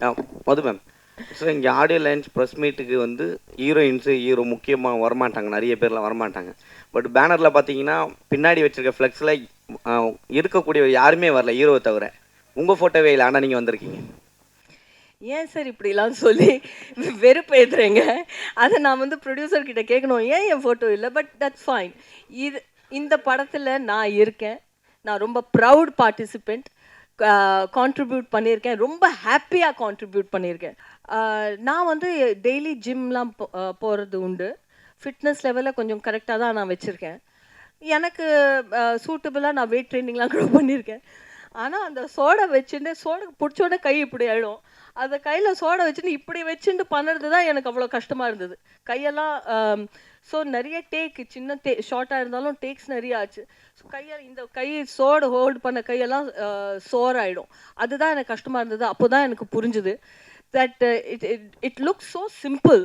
ஆ மது ma'am. So இங்கே audio launch press மீட்டுக்கு வந்து ஹீரோ முக்கியமாக வரமாட்டாங்க, நிறைய பேர்லாம் வரமாட்டாங்க. பட் பேனரில் பார்த்தீங்கன்னா பின்னாடி வச்சிருக்க ஃப்ளெக்ஸில் இருக்கக்கூடிய யாருமே வரல ஹீரோவை தவிர. உங்கள் ஃபோட்டோவே இல்லை, ஆனால் நீங்கள் வந்திருக்கீங்க. ஏன் சார் இப்படிலாம் சொல்லி வெறுப்பு ஏத்துறீங்க? அதை நான் வந்து ப்ரொடியூசர் கிட்ட கேட்கணும், ஏன் என் ஃபோட்டோ இல்லை? But that's fine. இது இந்த படத்தில் நான் இருக்கேன். நான் ரொம்ப ப்ரவுட் பார்ட்டிசிபெண்ட். கான்ட்ரிபியூட் பண்ணியிருக்கேன். ரொம்ப ஹாப்பியாக கான்ட்ரிபியூட் பண்ணியிருக்கேன். நான் வந்து டெய்லி ஜிம்லாம் போகிறது உண்டு. ஃபிட்னஸ் லெவலில் கொஞ்சம் கரெக்டாக தான் நான் வச்சுருக்கேன். எனக்கு சூட்டபுளாக நான் வெயிட் ட்ரைனிங்லாம் கூட பண்ணியிருக்கேன். ஆனால் அந்த சோடை வச்சுட்டு சோடை பிடிச்சோடனே கை இப்படி ஆகிடும். அந்த கையில் சோடை வச்சுட்டு இப்படி வச்சுட்டு பண்ணுறது தான் எனக்கு அவ்வளோ கஷ்டமாக இருந்தது. கையெல்லாம் ஸோ நிறைய டேக், சின்ன ஷார்ட்டாக இருந்தாலும் டேக்ஸ் நிறைய ஆச்சு. ஸோ இந்த கை சோடை ஹோல்டு பண்ண கையெல்லாம் சோர் ஆகிடும். அதுதான் எனக்கு கஷ்டமாக இருந்தது. அப்போ தான் எனக்கு புரிஞ்சுது that it looks so simple.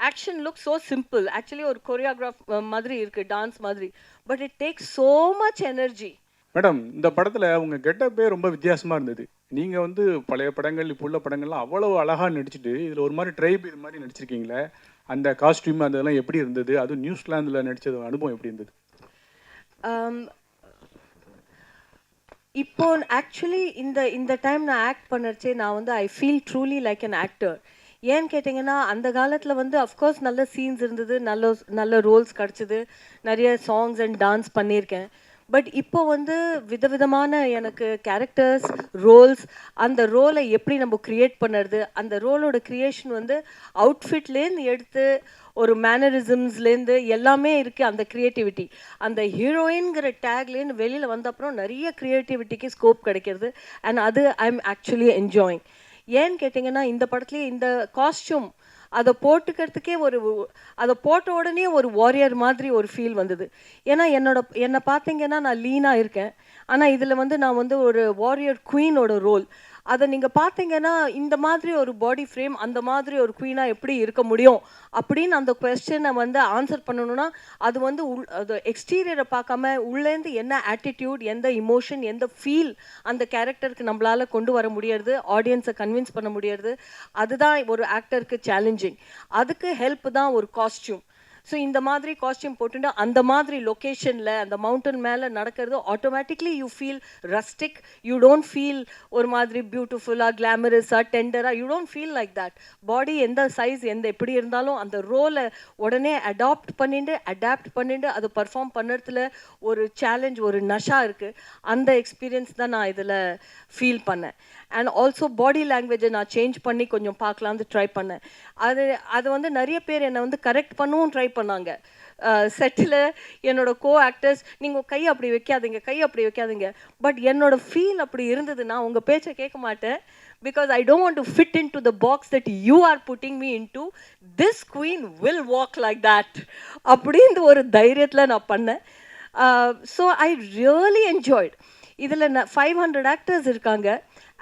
Action look so simple. Actually ஒரு கொரியோகிராஃப் மாதிரி இருக்குது, டான்ஸ் மாதிரி. But it takes so much energy. Madam, இந்த படத்தில் உங்கள் கெட்டப்பே ரொம்ப வித்தியாசமாக இருந்தது. நீங்கள் வந்து பழைய படங்கள், இப்போ உள்ள படங்கள்லாம் அவ்வளோ அழகாக நடிச்சுட்டு இதில் ஒரு மாதிரி ட்ரைப் இது மாதிரி நடிச்சிருக்கீங்களே, அந்த காஸ்டியூம் அதெல்லாம் எப்படி இருந்தது? அதுவும் நியூசிலாந்தில் நடித்தது அனுபவம் எப்படி இருந்தது? இப்போ ஆக்சுவலி இந்த டைம் நான் ஆக்ட் பண்ணுறச்சே நான் வந்து I feel truly like an actor. ஏன்னு கேட்டிங்கன்னா, அந்த காலத்தில் வந்து அஃப்கோர்ஸ் நல்ல சீன்ஸ் இருந்தது, நல்ல ரோல்ஸ் கிடச்சிது, நிறைய சாங்ஸ் அண்ட் டான்ஸ் பண்ணியிருக்கேன். பட் இப்போ வந்து விதவிதமான எனக்கு கேரக்டர்ஸ், ரோல்ஸ், அந்த ரோலை எப்படி நம்ம க்ரியேட் பண்ணுறது, அந்த ரோலோட க்ரியேஷன் வந்து அவுட்ஃபிட்லேருந்து எடுத்து ஒரு மேனரிசம்ஸ்லேருந்து எல்லாமே இருக்குது. அந்த க்ரியேட்டிவிட்டி, அந்த ஹீரோயின்கிற டேக்லேருந்து வெளியில் வந்த அப்புறம் நிறைய க்ரியேட்டிவிட்டிக்கு ஸ்கோப் கிடைக்கிறது. அண்ட் அது ஐ எம் ஆக்சுவலி என்ஜாயிங். ஏன்னு கேட்டிங்கன்னா, இந்த படத்துலேயே இந்த காஸ்டியூம் அதை போட்டுக்கிறதுக்கே அதை போட்ட உடனே ஒரு வாரியர் மாதிரி ஒரு ஃபீல் வந்தது. ஏன்னா என்னை பார்த்தீங்கன்னா நான் லீனாக இருக்கேன். ஆனால் இதில் வந்து நான் வந்து ஒரு வாரியர் குவீனோட ரோல். அதை நீங்கள் பார்த்தீங்கன்னா, இந்த மாதிரி ஒரு பாடி ஃப்ரேம், அந்த மாதிரி ஒரு குவீனாக எப்படி இருக்க முடியும் அப்படின்னு அந்த கொஸ்டினை வந்து ஆன்சர் பண்ணணும்னா, அது வந்து அது எக்ஸ்டீரியரை பார்க்காம உள்ளேருந்து என்ன ஆட்டிடியூட், எந்த இமோஷன், எந்த ஃபீல் அந்த கேரக்டருக்கு நம்மளால் கொண்டு வர முடியாது, ஆடியன்ஸை கன்வின்ஸ் பண்ண முடியாது. அதுதான் ஒரு ஆக்டருக்கு சேலஞ்சிங். அதுக்கு ஹெல்ப் தான் ஒரு காஸ்டியூம். ஸோ இந்த மாதிரி காஸ்டியூம் போட்டுட்டு அந்த மாதிரி லொக்கேஷனில் அந்த மவுண்டன் மேலே நடக்கிறது automatically you feel rustic. You don't feel ஒரு மாதிரி பியூட்டிஃபுல்லாக, கிளாமரஸாக, டெண்டராக. You don't feel like that. Body எந்த சைஸ், எப்படி இருந்தாலும் அந்த ரோலை உடனே அடாப்ட் பண்ணிட்டு அதை பர்ஃபார்ம் பண்ணுறதுல ஒரு சேலஞ்ச், ஒரு நஷா இருக்குது. அந்த எக்ஸ்பீரியன்ஸ் தான் நான் இதில் ஃபீல் பண்ணேன். அண்ட் ஆல்சோ பாடி லாங்குவேஜை நான் சேஞ்ச் பண்ணி கொஞ்சம் பார்க்கலான்னு ட்ரை பண்ணேன். அது வந்து நிறைய பேர் என்னை வந்து கரெக்ட் பண்ணவும் ட்ரை பண்ணாங்க. செட்டில் என்னோட கோ ஆக்டர்ஸ், நீங்கள் கை அப்படி வைக்காதீங்க. பட் என்னோட ஃபீல் அப்படி இருந்தது. நான் உங்கள் பேச்சை கேட்க மாட்டேன். Because I don't want to fit in to the box that you are putting me in to. This queen will walk like that அப்படின்னு ஒரு தைரியத்தில் நான் பண்ணேன். So I really enjoyed. இதில் 500 ஆக்டர்ஸ் இருக்காங்க.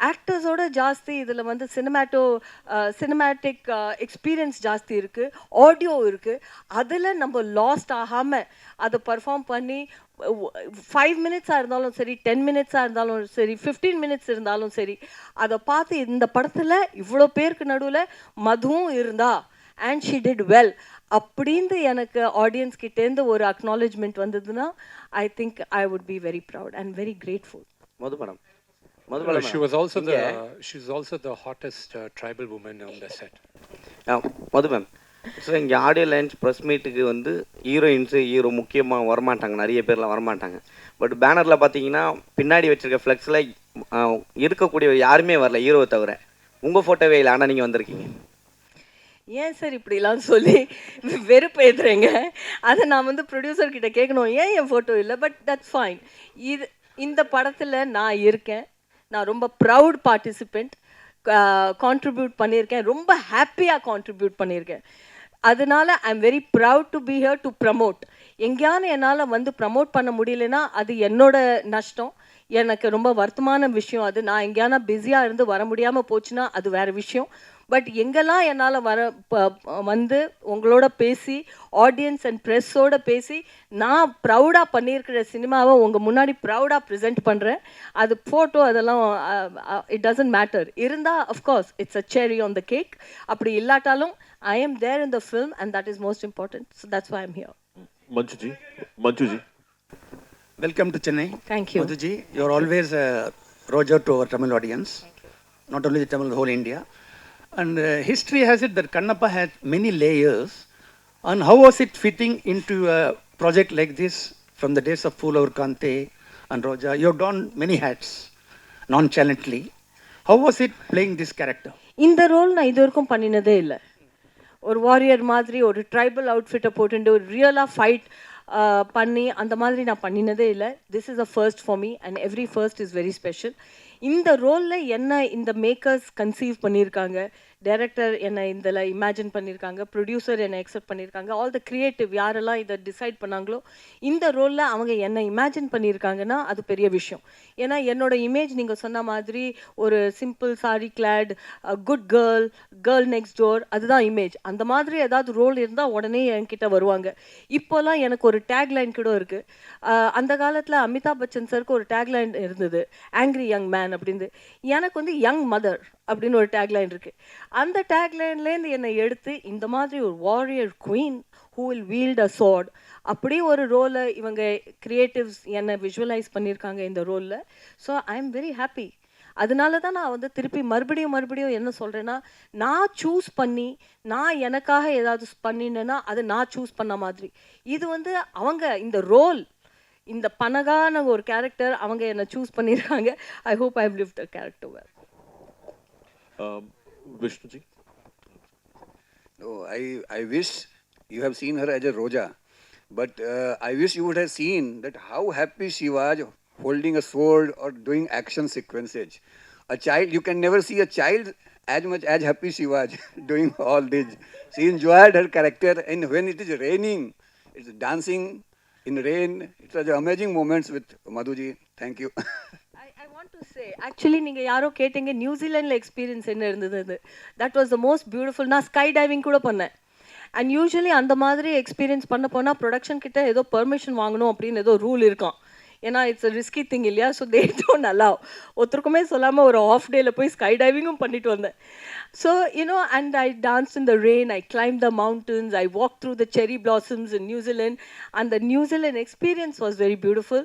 ஆக்டர்ஸோட ஜாஸ்தி இதில் வந்து சினிமேட்டிக் எக்ஸ்பீரியன்ஸ் ஜாஸ்தி இருக்குது, ஆடியோ இருக்குது. அதில் நம்ம லாஸ்ட் ஆகாமல் அதை பர்ஃபார்ம் பண்ணி 5 மினிட்ஸாக இருந்தாலும் சரி, 10 மினிட்ஸாக இருந்தாலும் சரி, 15 மினிட்ஸ் இருந்தாலும் சரி, அதை பார்த்து இந்த படத்தில் இவ்வளோ பேருக்கு நடுவில் மதுவும் இருந்தா அண்ட் ஷி டிட் வெல் அப்படின்னு எனக்கு ஆடியன்ஸ் கிட்டேருந்து ஒரு அக்னாலேஜ்மெண்ட் வந்ததுன்னா, I think I would be very proud and very grateful. மதுபடம் she's also the hottest tribal woman on the set. Madhu ma'am. So இங்கே ஆடியோ லான்ச் ப்ரெஸ் மீட்டுக்கு வந்து ஹீரோ முக்கியமாக வரமாட்டாங்க, நிறைய பேர்லாம் வரமாட்டாங்க. பட் பேனரில் பார்த்தீங்கன்னா பின்னாடி வச்சிருக்க ஃப்ளெக்ஸில் இருக்கக்கூடிய யாருமே வரல ஹீரோவை தவிர. உங்கள் ஃபோட்டோவே இல்லை, ஆனால் நீங்கள் வந்திருக்கீங்க. ஏன் சார் இப்படிலாம் சொல்லி வெறுப்பு ஏத்துறீங்க? அதை நான் வந்து ப்ரொடியூசர் கிட்ட கேட்கணும், ஏன் என் ஃபோட்டோ இல்லை? But that's fine. இந்த படத்தில் நான் இருக்கேன். நான் ரொம்ப ப்ரவுட் பார்ட்டிசிபெண்ட். கான்ட்ரிபியூட் பண்ணியிருக்கேன். ரொம்ப ஹாப்பியாக கான்ட்ரிபியூட் பண்ணியிருக்கேன். அதனால I am very proud to be here to promote. எங்கேயானு என்னால் வந்து ப்ரமோட் பண்ண முடியலன்னா அது என்னோட நஷ்டம். எனக்கு ரொம்ப வருத்தமான விஷயம் அது. நான் எங்கேயானா பிஸியாக இருந்து வர முடியாமல் போச்சுன்னா அது வேறு விஷயம். பட் எங்கெல்லாம் என்னால் வந்து உங்களோட பேசி ஆடியன்ஸ் அண்ட் ப்ரெஸ்ஸோட பேசி நான் ப்ரௌடாக பண்ணியிருக்கிற சினிமாவை உங்கள் முன்னாடி ப்ரௌடாக ப்ரெசென்ட் பண்ணுறேன். அது ஃபோட்டோ அதெல்லாம் இட் டசன்ட் மேட்டர். இருந்தால் அஃப்கோர்ஸ் இட்ஸ் அ செரி ஆன் த கேக். அப்படி இல்லாட்டாலும் I am there in the film and that is most important. So that's why I'm here. Manjuji. Welcome to Chennai. Thank you. Madhuji, you're always a Roger to our Tamil audience, not only the Tamil, the whole India. And history has it that Kannappa had many layers. And how was it fitting into a project like this from the days of Poolavur Kante and Roja? You've done many hats nonchalantly. How was it playing this character? இந்த role நான் இது வரைக்கும் பண்ணினதே இல்லை. ஒரு warrior மாதிரி ஒரு tribal அவுட்ஃபிட்டை போட்டுட்டு ஒரு ரியலாக ஃபைட் பண்ணி அந்த மாதிரி நான் பண்ணினதே இல்லை. This is a first for me and every first is very special. இந்த ரோலில் என்ன இந்த மேக்கர்ஸ் கன்சீவ் பண்ணியிருக்காங்க, டைரக்டர் என்னை இதில் இமேஜின் பண்ணியிருக்காங்க, ப்ரொடியூசர் என்னை எக்ஸெப்ட் பண்ணியிருக்காங்க, ஆல் த க்ரியேட்டிவ் யாரெல்லாம் இதை டிசைட் பண்ணாங்களோ இந்த ரோலில் அவங்க என்னை இமேஜின் பண்ணியிருக்காங்கன்னா அது பெரிய விஷயம். ஏன்னா என்னோடய இமேஜ் நீங்கள் சொன்ன மாதிரி ஒரு simple sari clad good girl next door, அதுதான் இமேஜ். அந்த மாதிரி ஏதாவது ரோல் இருந்தால் உடனே என்கிட்ட வருவாங்க. இப்போல்லாம் எனக்கு ஒரு டேக்லைன் கூட இருக்குது. அந்த காலத்தில் அமிதாப் பச்சன் சருக்கு ஒரு டேக்லைன் இருந்தது, ஆங்க்ரி யங் மேன் அப்படின்னு. எனக்கு வந்து யங் மதர் அப்படின்னு ஒரு டேக்லைன் இருக்குது. அந்த டேக்லைன்லேருந்து என்னை எடுத்து இந்த மாதிரி ஒரு warrior queen who will wield a sword அப்படி ஒரு ரோலை இவங்க கிரியேட்டிவ்ஸ் என்னை விஷுவலைஸ் பண்ணியிருக்காங்க இந்த ரோலில். So I am very happy. அதனால தான் நான் வந்து திருப்பி மறுபடியும் என்ன சொல்கிறேன்னா, நான் சூஸ் பண்ணி நான் எனக்காக ஏதாவது பண்ணினேன்னா அது நான் சூஸ் பண்ண மாதிரி. இது வந்து அவங்க இந்த ரோல் இந்த பனகான ஒரு கேரக்டர் அவங்க என்னை சூஸ் பண்ணியிருக்காங்க. I hope I have lived the character well. Vishnuji. No, I wish you have seen her as a Roja, but I wish you would have seen that how happy she was holding a sword or doing action sequences. A child, you can never see a child as much as happy she was doing all this. She enjoyed her character, and when it is raining, it's dancing in rain. It was amazing moments with Madhuji. Thank you. Actually நீங்கள் யாரோ கேட்டீங்க நியூசிலாண்டில் experience என்ன இருந்தது. That was the most beautiful. நான் sky diving கூட பண்ணேன். And usually அந்த மாதிரி எக்ஸ்பீரியன்ஸ் பண்ண போனால் ப்ரொடக்ஷன் கிட்ட ஏதோ பெர்மிஷன் வாங்கணும் அப்படின்னு ஏதோ ரூல் இருக்கும். ஏன்னா இட்ஸ் அ ரிஸ்கி திங் இல்லையா. So they don't allow. ஒருத்தருக்குமே சொல்லாமல் ஒரு ஆஃப் டேயில் போய் ஸ்கை டைவிங்கும் பண்ணிட்டு வந்தேன். So you know and I dance in the rain, I climb the mountains, I walk through the cherry blossoms in New Zealand. அந்த New Zealand experience was very beautiful.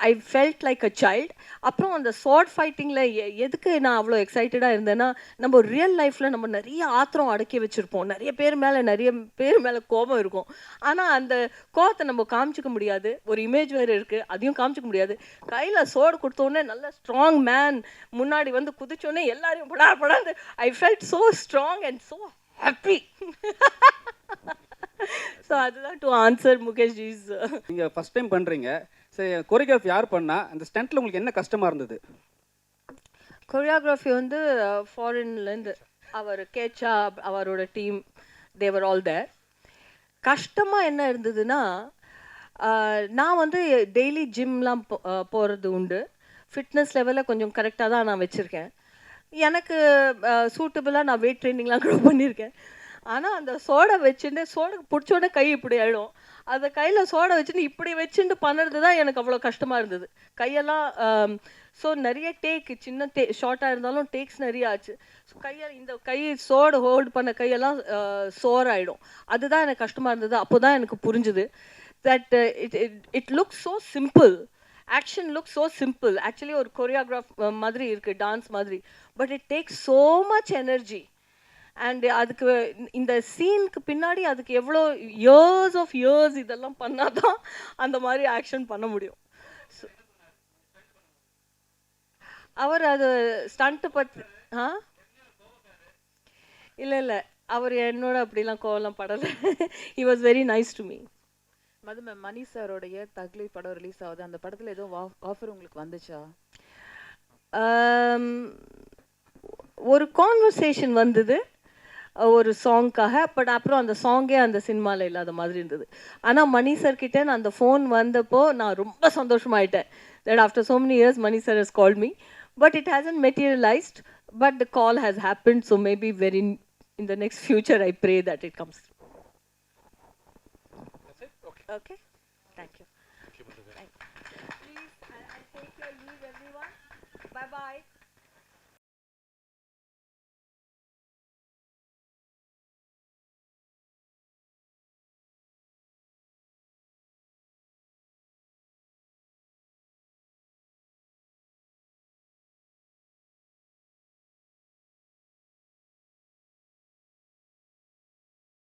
I felt like a child. அப்புறம் அந்த short ஃபைட்டிங்கில் எதுக்கு நான் அவ்வளோ எக்ஸைட்டடாக இருந்தேன்னா, நம்ம real லைஃப்பில் நம்ம நிறைய ஆத்திரம் அடக்கி வச்சுருப்போம், நிறைய பேர் மேலே கோபம் இருக்கும். ஆனால் அந்த கோபத்தை நம்ம காமிச்சிக்க முடியாது. ஒரு இமேஜ் வேறு இருக்குது, அதையும் காமிச்சிக்க முடியாது. கையில் சோடு கொடுத்தோடனே நல்ல ஸ்ட்ராங் மேன் முன்னாடி வந்து குதிச்சோடனே எல்லாரையும் படாது. I felt so strong and so happy. So அதுதான் டு ஆன்சர் முகேஷ் ஜிஸ். நீங்கள் ஃபஸ்ட் டைம் பண்ணுறீங்க, சரி கொரியோகிராஃபி யார் பண்ணால் அந்த ஸ்டண்ட்டில் உங்களுக்கு என்ன கஷ்டமாக இருந்தது? கொரியோகிராஃபி வந்து ஃபாரின்லேருந்து அவர் கேச்சா அவரோட டீம் தேவர் ஆல் தேர். கஷ்டமாக என்ன இருந்ததுன்னா, நான் வந்து டெய்லி ஜிம்லாம் போகிறது உண்டு. ஃபிட்னஸ் லெவலில் கொஞ்சம் கரெக்டாக தான் நான் வச்சுருக்கேன். எனக்கு சூட்டபுளாக நான் வெயிட் ட்ரைனிங்லாம் கூட பண்ணியிருக்கேன். ஆனால் அந்த சோடை வச்சுட்டு சோடை பிடிச்சோடனே கை இப்படி ஆகிடும். அந்த கையில் சோடை வச்சுட்டு இப்படி வச்சுட்டு பண்ணுறது தான் எனக்கு அவ்வளோ கஷ்டமாக இருந்தது. கையெல்லாம் ஸோ நிறைய சின்ன ஷார்ட்டாக இருந்தாலும் டேக்ஸ் நிறைய ஆச்சு. ஸோ இந்த கை சோடு ஹோல்டு பண்ண கையெல்லாம் சோர் ஆகிடும். அதுதான் எனக்கு கஷ்டமாக இருந்தது. அப்போ தான் எனக்கு புரிஞ்சுது that it looks so simple, action looks so simple. Actually ஒரு கொரியோகிராஃப் மாதிரி இருக்குது, டான்ஸ் மாதிரி, but it takes so much energy. And அதுக்கு இந்த சீனுக்கு பின்னாடி அதுக்கு எவ்வளோ இயர்ஸ் இதெல்லாம் பண்ணால் தான் அந்த மாதிரி ஆக்ஷன் பண்ண முடியும். அவர் அது ஸ்டண்ட்டு பற்றி இல்லை அவர் என்னோட அப்படிலாம் கோவலாம் படலை. He was very nice to me. Madhu ma'am, Mani சாரோடைய தக்லி படம் ரிலீஸ் ஆகுது. அந்த படத்தில் எதுவும் ஆஃபர் உங்களுக்கு வந்துச்சா? ஒரு கான்வர்சேஷன் வந்தது ஒரு சாங்க்காக, பட் அப்புறம் அந்த சாங்கே அந்த சினிமாவில் இல்லாத மாதிரி இருந்தது. ஆனால் மணி சார்கிட்ட நான் அந்த ஃபோன் வந்தப்போ நான் ரொம்ப சந்தோஷமாயிட்டேன். That after so many years Mani sir has called me, but it hasn't materialized. but the call has happened, so maybe in the next future I pray that it comes through. That's it? Okay. Thank you.